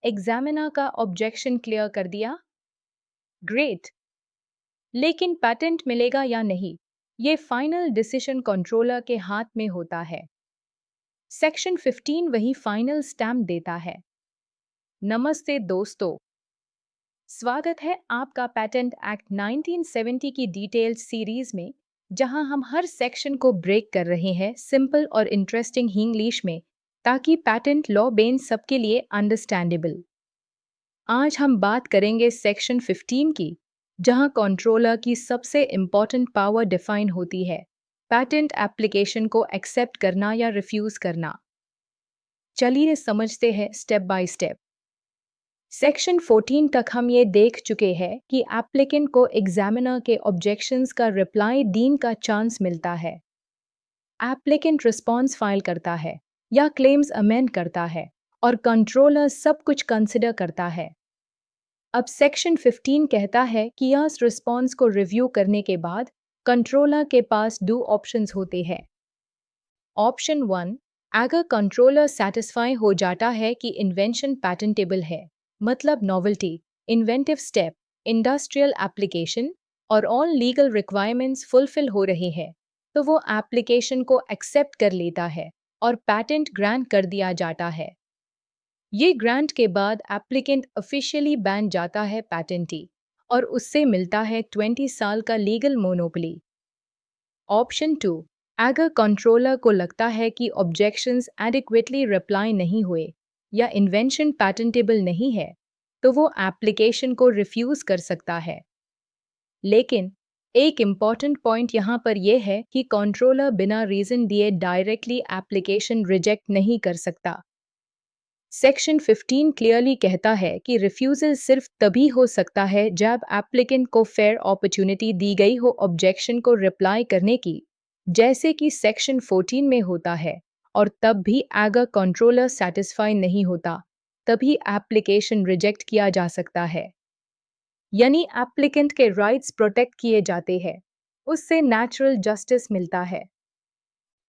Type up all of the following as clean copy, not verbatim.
Examiner का objection clear कर दिया? ग्रेट। लेकिन पेटेंट मिलेगा या नहीं, ये फाइनल डिसीजन कंट्रोलर के हाथ में होता है। सेक्शन 15 वही फाइनल स्टैम्प देता है। नमस्ते दोस्तों, स्वागत है आपका पेटेंट एक्ट 1970 की डिटेल्ड सीरीज में, जहां हम हर सेक्शन को ब्रेक कर रहे हैं सिंपल और इंटरेस्टिंग इंग्लिश में, ताकि पेटेंट लॉ बेन सबके लिए अंडरस्टैंडेबल। आज हम बात करेंगे सेक्शन 15 की, जहां कंट्रोलर की सबसे इम्पॉर्टेंट पावर डिफाइन होती है, पेटेंट एप्लीकेशन को एक्सेप्ट करना या रिफ्यूज करना। चलिए समझते हैं स्टेप बाय स्टेप। सेक्शन 14 तक हम ये देख चुके हैं कि एप्लीकेंट को एग्जामिनर के ऑब्जेक्शंस का रिप्लाई देने का चांस मिलता है। एप्लीकेंट रिस्पॉन्स फाइल करता है या क्लेम्स अमेंड करता है और कंट्रोलर सब कुछ कंसिडर करता है। अब सेक्शन 15 कहता है कि इस रिस्पॉन्स को रिव्यू करने के बाद कंट्रोलर के पास दो ऑप्शंस होते हैं। ऑप्शन 1, अगर कंट्रोलर सेटिस्फाई हो जाता है कि इन्वेंशन पैटेंटेबल है, मतलब novelty, inventive step, industrial application और ऑल लीगल रिक्वायरमेंट्स फुलफिल हो रहे हैं, तो वो एप्लीकेशन को एक्सेप्ट कर लेता है और पैटेंट ग्रांट कर दिया जाता है। ये ग्रांट के बाद एप्लीकेंट ऑफिशियली बैन जाता है पैटेंटी और उससे मिलता है 20 साल का लीगल मोनोपोली। ऑप्शन 2, अगर कंट्रोलर को लगता है कि ऑब्जेक्शंस एडिक्वेटली रिप्लाई नहीं हुए या इन्वेंशन पैटेंटेबल नहीं है, तो वो एप्लीकेशन को रिफ्यूज कर सकता है। लेकिन एक इम्पॉर्टेंट पॉइंट यहाँ पर यह है कि कंट्रोलर बिना रीजन दिए डायरेक्टली एप्लीकेशन रिजेक्ट नहीं कर सकता। सेक्शन 15 क्लियरली कहता है कि रिफ्यूजल सिर्फ तभी हो सकता है जब एप्लीकेंट को फेयर अपॉर्चुनिटी दी गई हो ऑब्जेक्शन को रिप्लाई करने की, जैसे कि सेक्शन 14 में होता है, और तब भी अगर कंट्रोलर सेटिस्फाई नहीं होता, तभी एप्लीकेशन रिजेक्ट किया जा सकता है। यानी एप्लीकेंट के राइट्स प्रोटेक्ट किए जाते हैं, उससे नेचुरल जस्टिस मिलता है।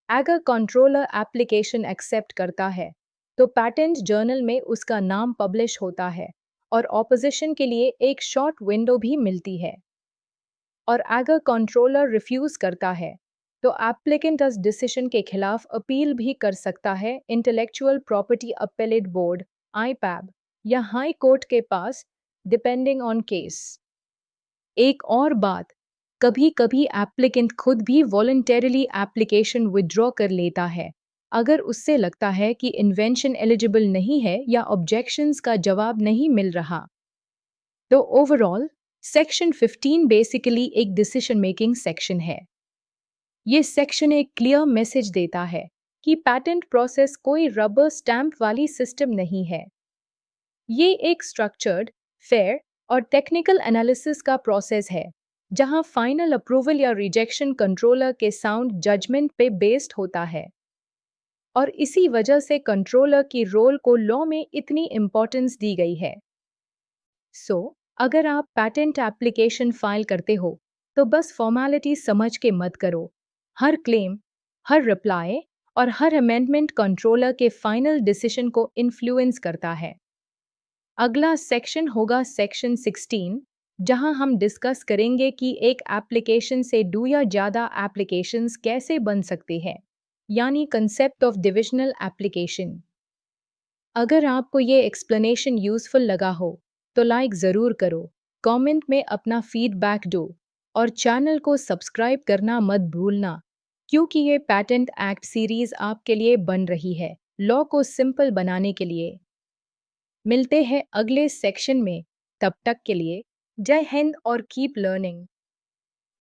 अगर कंट्रोलर एप्लीकेशन एक्सेप्ट करता है, तो पेटेंट जर्नल में उसका नाम पब्लिश होता है और ऑपोजिशन के लिए एक शॉर्ट विंडो भी मिलती है। और अगर कंट्रोलर रिफ्यूज करता है, तो एप्लीकेंट इस डिसीजन के खिलाफ अपील भी कर सकता है इंटेलेक्चुअल प्रॉपर्टी अपीलेट बोर्ड (आईपैब) या हाई कोर्ट के पास, डिपेंडिंग ऑन केस। एक और बात, कभी कभी एप्लीकेंट खुद भी वॉलंटरीली एप्लीकेशन विथड्रॉ कर लेता है अगर उससे लगता है कि इन्वेंशन एलिजिबल नहीं है या ऑब्जेक्शंस का जवाब नहीं मिल रहा। तो ओवरऑल सेक्शन 15 बेसिकली एक डिसीजन मेकिंग सेक्शन है। ये सेक्शन एक क्लियर मैसेज देता है कि पेटेंट प्रोसेस कोई रबर स्टैंप वाली सिस्टम नहीं है। ये एक स्ट्रक्चर्ड, फेयर और टेक्निकल एनालिसिस का प्रोसेस है, जहां फाइनल अप्रूवल या रिजेक्शन कंट्रोलर के साउंड जजमेंट पे बेस्ड होता है। और इसी वजह से कंट्रोलर की रोल को लॉ में इतनी इम्पोर्टेंस दी गई है। अगर आप पेटेंट एप्लीकेशन फाइल करते हो, तो बस फॉर्मेलिटी समझ के मत करो। हर क्लेम, हर रिप्लाई और हर अमेंडमेंट कंट्रोलर के फाइनल डिसीजन को इन्फ्लुएंस करता है। अगला सेक्शन होगा सेक्शन 16, जहां हम डिस्कस करेंगे कि एक एप्लीकेशन से दो या ज़्यादा एप्लीकेशंस कैसे बन सकते हैं, यानी कंसेप्ट ऑफ डिविजनल एप्लीकेशन। अगर आपको ये एक्सप्लेनेशन यूजफुल लगा हो, तो लाइक ज़रूर करो, कमेंट में अपना फीडबैक दो और चैनल को सब्सक्राइब करना मत भूलना, क्योंकि ये पेटेंट एक्ट सीरीज आपके लिए बन रही है, लॉ को सिंपल बनाने के लिए। मिलते हैं अगले सेक्शन में, तब तक के लिए जय हिंद और कीप लर्निंग।